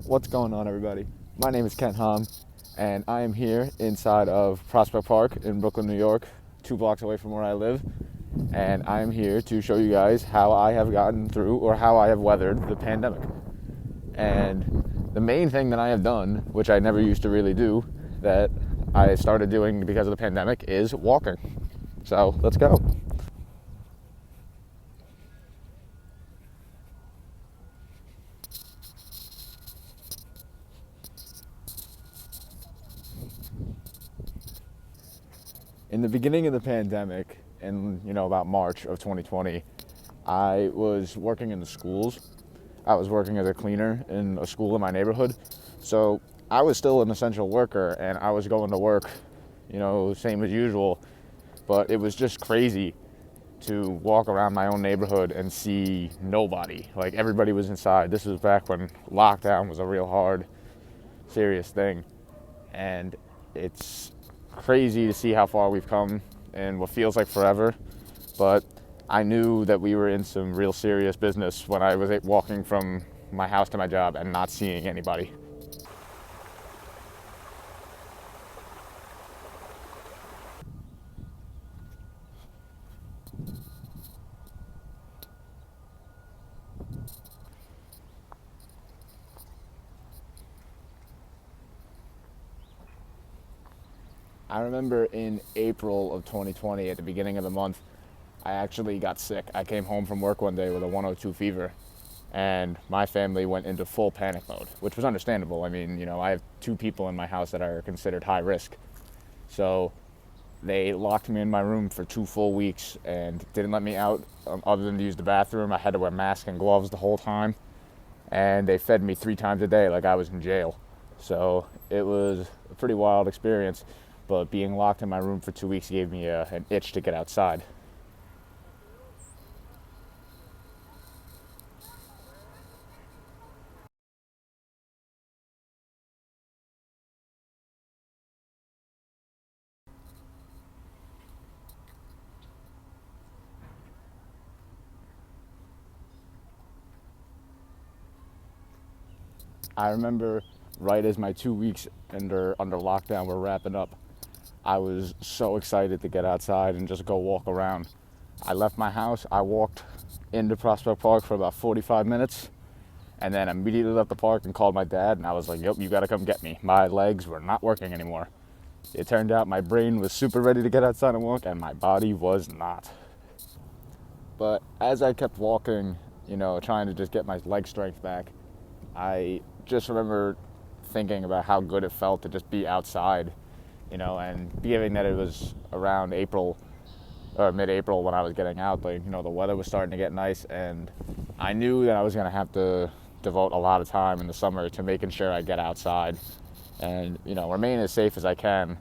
What's going on, everybody? My name is Kent Hom, and I am here inside of Prospect Park in Brooklyn, New York, 2 blocks away from where I live. And I am here to show you guys how I have gotten through, or how I have weathered the pandemic. And the main thing that I have done, which I never used to really do, that I started doing because of the pandemic, is walking. So let's go. In the beginning of the pandemic, in about March of 2020, I was working in the schools. I was working as a cleaner in a school in my neighborhood. So I was still an essential worker, and I was going to work, same as usual. But it was just crazy to walk around my own neighborhood and see nobody. Like, everybody was inside. This was back when lockdown was a real hard, serious thing. And it's crazy to see how far we've come in what feels like forever. But I knew that we were in some real serious business when I was walking from my house to my job and not seeing anybody. I remember in April of 2020, at the beginning of the month, I actually got sick. I came home from work one day with a 102 fever, and my family went into full panic mode, which was understandable. I mean, I have 2 people in my house that are considered high risk. So they locked me in my room for 2 full weeks and didn't let me out, other than to use the bathroom. I had to wear masks and gloves the whole time, and they fed me 3 times a day like I was in jail. So it was a pretty wild experience, but being locked in my room for 2 weeks gave me an itch to get outside. I remember right as my 2 weeks under lockdown were wrapping up, I was so excited to get outside and just go walk around. I left my house, I walked into Prospect Park for about 45 minutes, and then immediately left the park and called my dad, and I was like, yep, you gotta come get me. My legs were not working anymore. It turned out my brain was super ready to get outside and walk, and my body was not. But as I kept walking, trying to just get my leg strength back, I just remember thinking about how good it felt to just be outside, and given that it was around April or mid-April when I was getting out, the weather was starting to get nice, and I knew that I was going to have to devote a lot of time in the summer to making sure I get outside and, remain as safe as I can,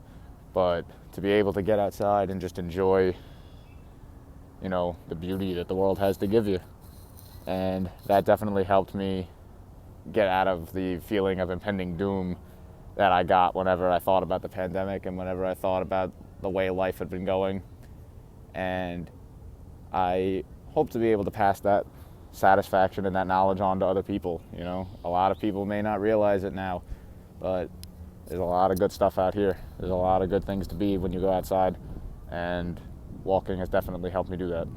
but to be able to get outside and just enjoy, the beauty that the world has to give you. And that definitely helped me get out of the feeling of impending doom that I got whenever I thought about the pandemic and whenever I thought about the way life had been going. And I hope to be able to pass that satisfaction and that knowledge on to other people. A lot of people may not realize it now, but there's a lot of good stuff out here. There's a lot of good things to be when you go outside, and walking has definitely helped me do that.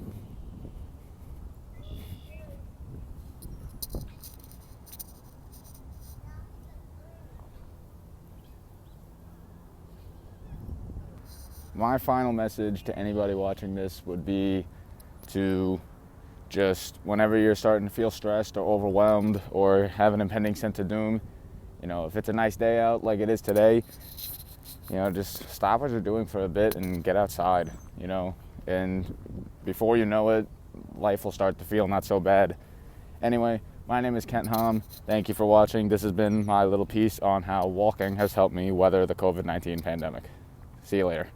My final message to anybody watching this would be to just, whenever you're starting to feel stressed or overwhelmed or have an impending sense of doom, if it's a nice day out like it is today, just stop what you're doing for a bit and get outside, and before you know it, life will start to feel not so bad. Anyway, my name is Kent Hom. Thank you for watching. This has been my little piece on how walking has helped me weather the COVID-19 pandemic. See you later.